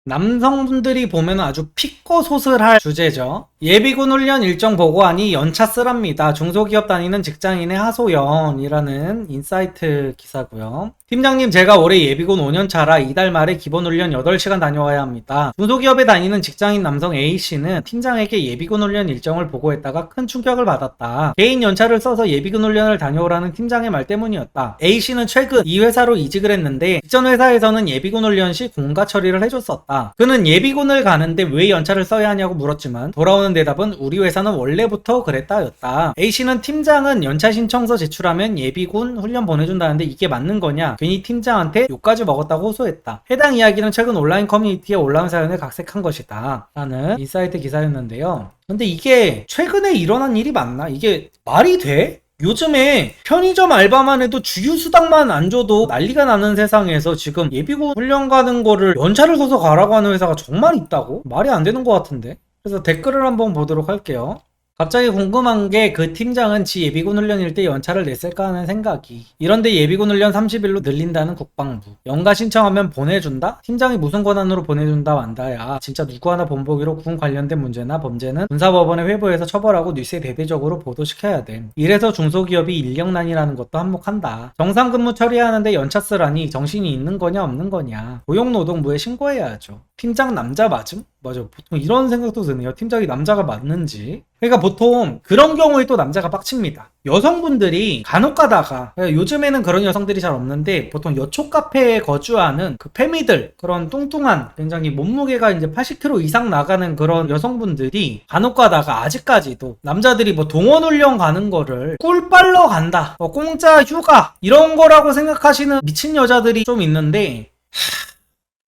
남성분들이 보면 아주 피꺼소슬할 주제죠. 예비군 훈련 일정 보고하니 연차 쓰랍니다. 중소기업 다니는 직장인의 하소연이라는 인사이트 기사고요. 팀장님, 제가 올해 예비군 5년차라 이달 말에 기본훈련 8시간 다녀와야 합니다. 중소기업에 다니는 직장인 남성 A씨는 팀장에게 예비군 훈련 일정을 보고했다가 큰 충격을 받았다. 개인 연차를 써서 예비군 훈련을 다녀오라는 팀장의 말 때문이었다. A씨는 최근 이 회사로 이직을 했는데 이전 회사에서는 예비군 훈련 시 공가 처리를 해줬었다. 그는 예비군을 가는데 왜 연차를 써야 하냐고 물었지만 돌아오는 대답은 우리 회사는 원래부터 그랬다였다. A씨는 팀장은 연차 신청서 제출하면 예비군 훈련 보내준다는데 이게 맞는 거냐? 괜히 팀장한테 욕까지 먹었다고 호소했다. 해당 이야기는 최근 온라인 커뮤니티에 올라온 사연을 각색한 것이다 라는 인사이트 기사였는데요. 근데 이게 최근에 일어난 일이 맞나? 이게 말이 돼? 요즘에 편의점 알바만 해도 주유수당만 안 줘도 난리가 나는 세상에서 지금 예비군 훈련 가는 거를 연차를 써서 가라고 하는 회사가 정말 있다고? 말이 안 되는 것 같은데? 그래서 댓글을 한번 보도록 할게요. 갑자기 궁금한 게 그 팀장은 지 예비군 훈련일 때 연차를 냈을까 하는 생각이. 이런데 예비군 훈련 30일로 늘린다는 국방부. 연가 신청하면 보내준다? 팀장이 무슨 권한으로 보내준다 완다야. 진짜 누구 하나 본보기로 군 관련된 문제나 범죄는 군사법원에 회부해서 처벌하고 뉴스에 대대적으로 보도시켜야 돼. 이래서 중소기업이 인력난이라는 것도 한몫한다. 정상근무 처리하는데 연차 쓰라니 정신이 있는 거냐 없는 거냐. 고용노동부에 신고해야죠. 팀장 남자 맞음? 맞아, 보통 이런 생각도 드네요. 팀장이 남자가 맞는지. 그러니까 보통 그런 경우에 또 남자가 빡칩니다. 여성분들이 간혹 가다가, 요즘에는 그런 여성들이 잘 없는데 보통 여초 카페에 거주하는 그 패미들, 그런 뚱뚱한 굉장히 몸무게가 이제 80kg 이상 나가는 그런 여성분들이 간혹 가다가 아직까지도 남자들이 뭐 동원훈련 가는 거를 꿀 빨러 간다, 공짜 휴가 이런 거라고 생각하시는 미친 여자들이 좀 있는데,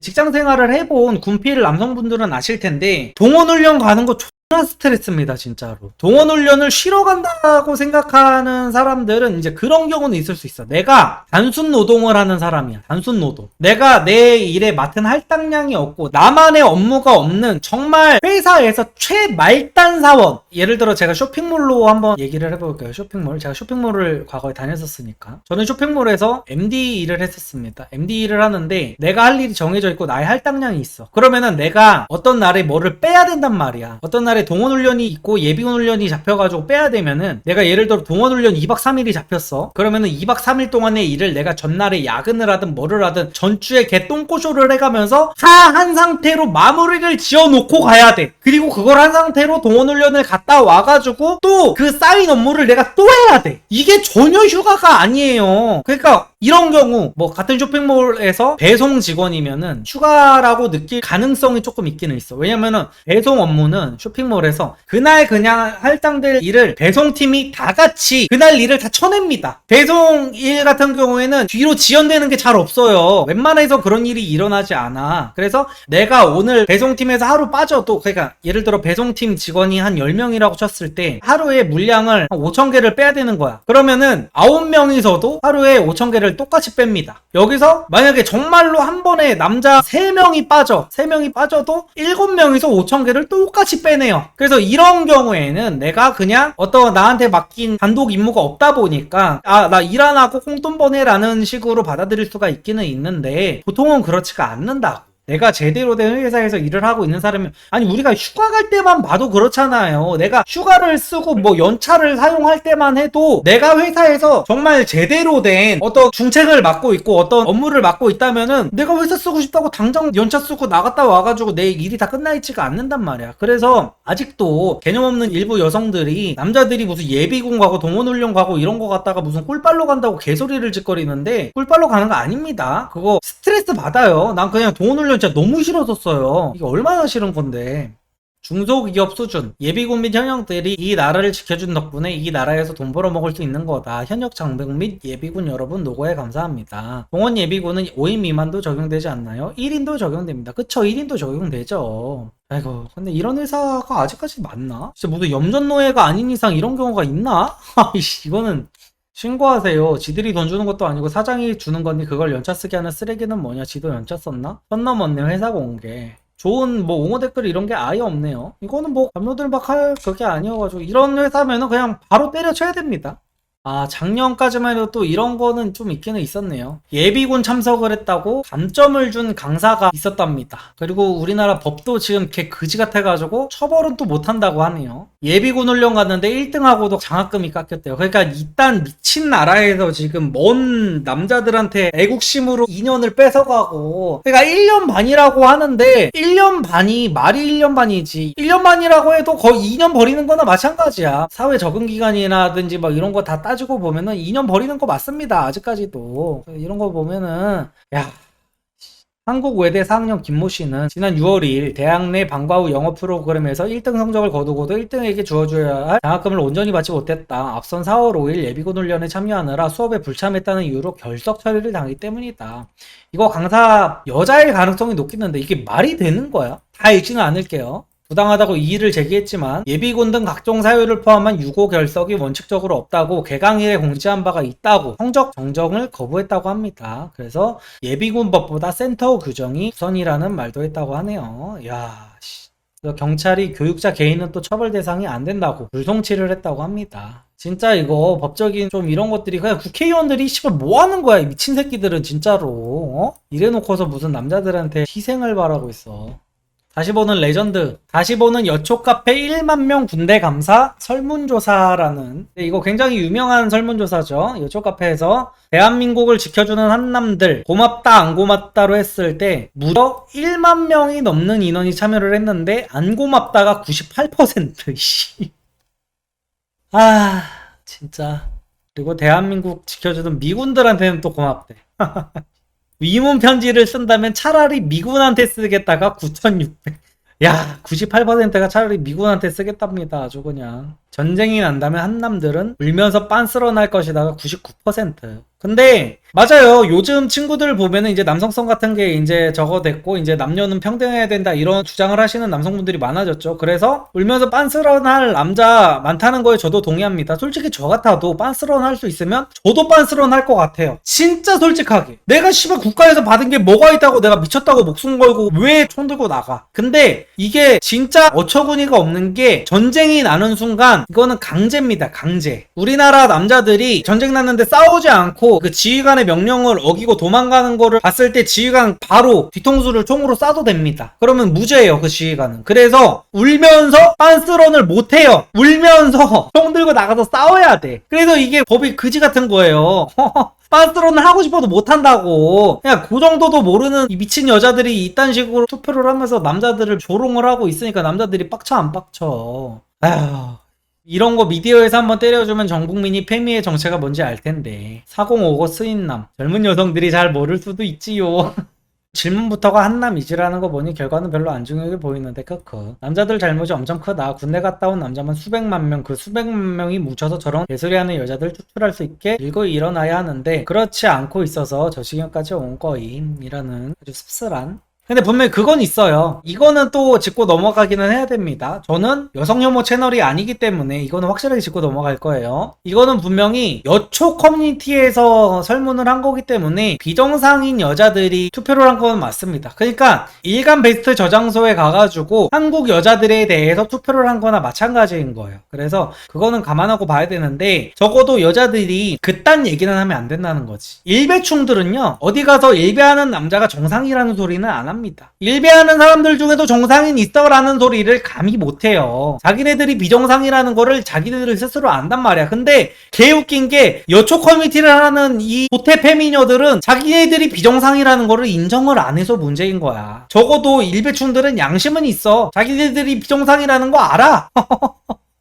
직장 생활을 해본 군필 남성분들은 아실 텐데 동원훈련 가는 거 존나 스트레스입니다, 진짜로. 동원훈련을 쉬러 간다고 생각하는 사람들은 이제 그런 경우는 있을 수 있어. 내가 단순 노동을 하는 사람이야. 단순 노동. 내가 내 일에 맡은 할당량이 없고 나만의 업무가 없는 정말 회사에서 최말단 사원. 예를 들어 제가 쇼핑몰로 한번 얘기를 해볼게요. 쇼핑몰. 제가 쇼핑몰을 과거에 다녔었으니까. 저는 쇼핑몰에서 MD 일을 했었습니다. MD 일을 하는데 내가 할 일이 정해져 있고 나의 할당량이 있어. 그러면은 내가 어떤 날에 뭐를 빼야 된단 말이야. 어떤 날에 동원훈련이 있고 예비군 훈련이 잡혀가지고 빼야 되면은, 내가 예를 들어 동원훈련 2박 3일이 잡혔어. 그러면은 2박 3일 동안의 일을 내가 전날에 야근을 하든 뭐를 하든 전주에 개똥꼬쇼를 해가면서 하한 상태로 마무리를 지어놓고 가야 돼. 그리고 그걸 한 상태로 동원훈련을 갔다 와가지고 또 그 쌓인 업무를 내가 또 해야 돼. 이게 전혀 휴가가 아니에요. 그러니까 이런 경우 뭐 같은 쇼핑몰에서 배송 직원이면은 휴가라고 느낄 가능성이 조금 있기는 있어. 왜냐면은 배송 업무는 쇼핑몰에서 그날 그냥 할당될 일을 배송팀이 다 같이 그날 일을 다 쳐냅니다. 배송 일 같은 경우에는 뒤로 지연되는 게 잘 없어요. 웬만해서 그런 일이 일어나지 않아. 그래서 내가 오늘 배송팀에서 하루 빠져도, 그러니까 예를 들어 배송팀 직원이 한 10명이라고 쳤을 때 하루에 물량을 한 5,000개를 빼야 되는 거야. 그러면은 9명이서도 하루에 5,000개를 똑같이 뺍니다. 여기서 만약에 정말로 한 번에 남자 3명이 빠져도 7명이서 5,000개를 똑같이 빼내요. 그래서 이런 경우에는 내가 그냥 어떤 나한테 맡긴 단독 임무가 없다 보니까 나 일 안 하고 꽁돈 버네라는 식으로 받아들일 수가 있기는 있는데, 보통은 그렇지가 않는다. 내가 제대로 된 회사에서 일을 하고 있는 사람이, 아니 우리가 휴가 갈 때만 봐도 그렇잖아요. 내가 휴가를 쓰고 뭐 연차를 사용할 때만 해도 내가 회사에서 정말 제대로 된 어떤 중책을 맡고 있고 어떤 업무를 맡고 있다면은 내가 회사 쓰고 싶다고 당장 연차 쓰고 나갔다 와가지고 내 일이 다 끝나 있지가 않는단 말이야. 그래서 아직도 개념 없는 일부 여성들이 남자들이 무슨 예비군 가고 동원훈련 가고 이런 거 갔다가 무슨 꿀빨로 간다고 개소리를 짓거리는데, 꿀빨로 가는 거 아닙니다. 그거 스트레스 받아요. 난 그냥 동원훈련 진짜 너무 싫어졌어요. 이게 얼마나 싫은 건데. 중소기업 수준, 예비군 및 현역들이 이 나라를 지켜준 덕분에 이 나라에서 돈 벌어먹을 수 있는 거다. 현역 장병 및 예비군 여러분 노고에 감사합니다. 동원 예비군은 5인 미만도 적용되지 않나요? 1인도 적용됩니다. 그쵸, 1인도 적용되죠. 아이고, 근데 이런 회사가 아직까지 맞나? 진짜 무슨 염전노예가 아닌 이상 이런 경우가 있나? 아이씨, 이거는 신고하세요. 지들이 돈 주는 것도 아니고 사장이 주는 건데 그걸 연차 쓰게 하는 쓰레기는 뭐냐? 지도 연차 썼나? 선 넘었네, 회사 공개. 좋은 뭐 옹호 댓글 이런 게 아예 없네요. 이거는 뭐 감노들 막 할 그게 아니어가지고, 이런 회사면은 그냥 바로 때려쳐야 됩니다. 아, 작년까지만 해도 또 이런 거는 좀 있기는 있었네요. 예비군 참석을 했다고 감점을 준 강사가 있었답니다. 그리고 우리나라 법도 지금 개 그지 같아가지고 처벌은 또 못한다고 하네요. 예비군 훈련 갔는데 1등하고도 장학금이 깎였대요. 그러니까 일단 미친 나라에서 지금 먼 남자들한테 애국심으로 2년을 뺏어가고, 그러니까 1년 반이라고 하는데 1년 반이 말이 1년 반이지, 1년 반이라고 해도 거의 2년 버리는 거나 마찬가지야. 사회 적응 기간이라든지 막 이런 거 다 따지고 보면은 2년 버리는 거 맞습니다. 아직까지도. 이런 거 보면은, 야, 한국 외대 4학년 김모 씨는 지난 6월 2일 대학 내 방과 후 영어 프로그램에서 1등 성적을 거두고도 1등에게 주어줘야 할 장학금을 온전히 받지 못했다. 앞선 4월 5일 예비군 훈련에 참여하느라 수업에 불참했다는 이유로 결석 처리를 당하기 때문이다. 이거 강사 여자일 가능성이 높겠는데 이게 말이 되는 거야? 다 읽지는 않을게요. 부당하다고 이의를 제기했지만 예비군 등 각종 사유를 포함한 유고 결석이 원칙적으로 없다고 개강일에 공지한 바가 있다고 성적 정정을 거부했다고 합니다. 그래서 예비군법보다 센터 규정이 우선이라는 말도 했다고 하네요. 야, 경찰이 교육자 개인은 또 처벌 대상이 안 된다고 불송치를 했다고 합니다. 진짜 이거 법적인 좀 이런 것들이 그냥 국회의원들이 씨발 뭐 하는 거야, 이 미친 새끼들은 진짜로. 이래놓고서 무슨 남자들한테 희생을 바라고 있어. 다시 보는 레전드, 다시 보는 여초 카페 1만 명 군대 감사 설문조사라는, 이거 굉장히 유명한 설문조사죠. 여초 카페에서 대한민국을 지켜주는 한남들 고맙다 안 고맙다로 했을 때 무려 1만 명이 넘는 인원이 참여를 했는데 안 고맙다가 98%. 씨. 아, 진짜. 그리고 대한민국 지켜주는 미군들한테는 또 고맙대. 위문 편지를 쓴다면 차라리 미군한테 쓰겠다가 9,600. 야, 98%가 차라리 미군한테 쓰겠답니다. 아주 그냥. 전쟁이 난다면 한남들은 울면서 빤스러 날 것이다가 99%. 근데 맞아요. 요즘 친구들 보면은 이제 남성성 같은 게 이제 저거 됐고 이제 남녀는 평등해야 된다 이런 주장을 하시는 남성분들이 많아졌죠. 그래서 울면서 빤스런 할 남자 많다는 거에 저도 동의합니다. 솔직히 저 같아도 빤스런 할 수 있으면 저도 빤스런 할 것 같아요. 진짜 솔직하게. 내가 씨발 국가에서 받은 게 뭐가 있다고 내가 미쳤다고 목숨 걸고 왜 총 들고 나가. 근데 이게 진짜 어처구니가 없는 게 전쟁이 나는 순간 이거는 강제입니다. 강제. 우리나라 남자들이 전쟁 났는데 싸우지 않고 그 지휘관의 명령을 어기고 도망가는 거를 봤을 때 지휘관 바로 뒤통수를 총으로 쏴도 됩니다. 그러면 무죄예요, 그 지휘관은. 그래서 울면서 빤스런을 못해요. 울면서 총 들고 나가서 싸워야 돼. 그래서 이게 법이 그지 같은 거예요. 빤스런을 하고 싶어도 못한다고. 그냥 그 정도도 모르는 이 미친 여자들이 이딴 식으로 투표를 하면서 남자들을 조롱을 하고 있으니까 남자들이 빡쳐 안 빡쳐. 아휴. 이런 거 미디어에서 한번 때려주면 전 국민이 페미의 정체가 뭔지 알 텐데. 4050 스윗남. 젊은 여성들이 잘 모를 수도 있지요. 질문부터가 한남이지라는 거 보니 결과는 별로 안 중요해 보이는데 크크. 남자들 잘못이 엄청 크다. 군대 갔다 온 남자만 수백만 명, 그 수백만 명이 뭉쳐서 저런 개소리하는 여자들 추출할 수 있게 일고 일어나야 하는데 그렇지 않고 있어서 저 지경까지 온 거임 이라는 아주 씁쓸한. 근데 분명히 그건 있어요. 이거는 또 짚고 넘어가기는 해야 됩니다. 저는 여성 혐오 채널이 아니기 때문에 이거는 확실하게 짚고 넘어갈 거예요. 이거는 분명히 여초 커뮤니티에서 설문을 한 거기 때문에 비정상인 여자들이 투표를 한 건 맞습니다. 그러니까 일간 베스트 저장소에 가가지고 한국 여자들에 대해서 투표를 한 거나 마찬가지인 거예요. 그래서 그거는 감안하고 봐야 되는데 적어도 여자들이 그딴 얘기는 하면 안 된다는 거지. 일배충들은요, 어디 가서 일배하는 남자가 정상이라는 소리는 안 합니다. 일배하는 사람들 중에도 정상인 있어라는 소리를 감히 못해요. 자기네들이 비정상이라는 거를 자기네들 스스로 안단 말이야. 근데 개웃긴 게 여초 커뮤니티를 하는 이 도태 페미녀들은 자기네들이 비정상이라는 거를 인정을 안 해서 문제인 거야. 적어도 일배충들은 양심은 있어. 자기네들이 비정상이라는 거 알아.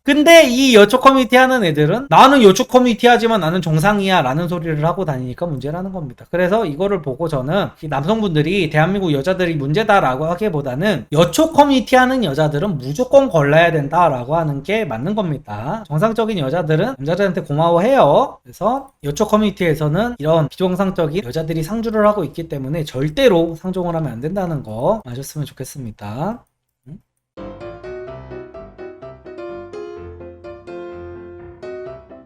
근데 이 여초 커뮤니티 하는 애들은 나는 여초 커뮤니티 하지만 나는 정상이야 라는 소리를 하고 다니니까 문제라는 겁니다. 그래서 이거를 보고 저는 이 남성분들이 대한민국 여자들이 문제다라고 하기보다는 여초 커뮤니티 하는 여자들은 무조건 걸러야 된다라고 하는 게 맞는 겁니다. 정상적인 여자들은 남자들한테 고마워해요. 그래서 여초 커뮤니티에서는 이런 비정상적인 여자들이 상주를 하고 있기 때문에 절대로 상종을 하면 안 된다는 거 아셨으면 좋겠습니다.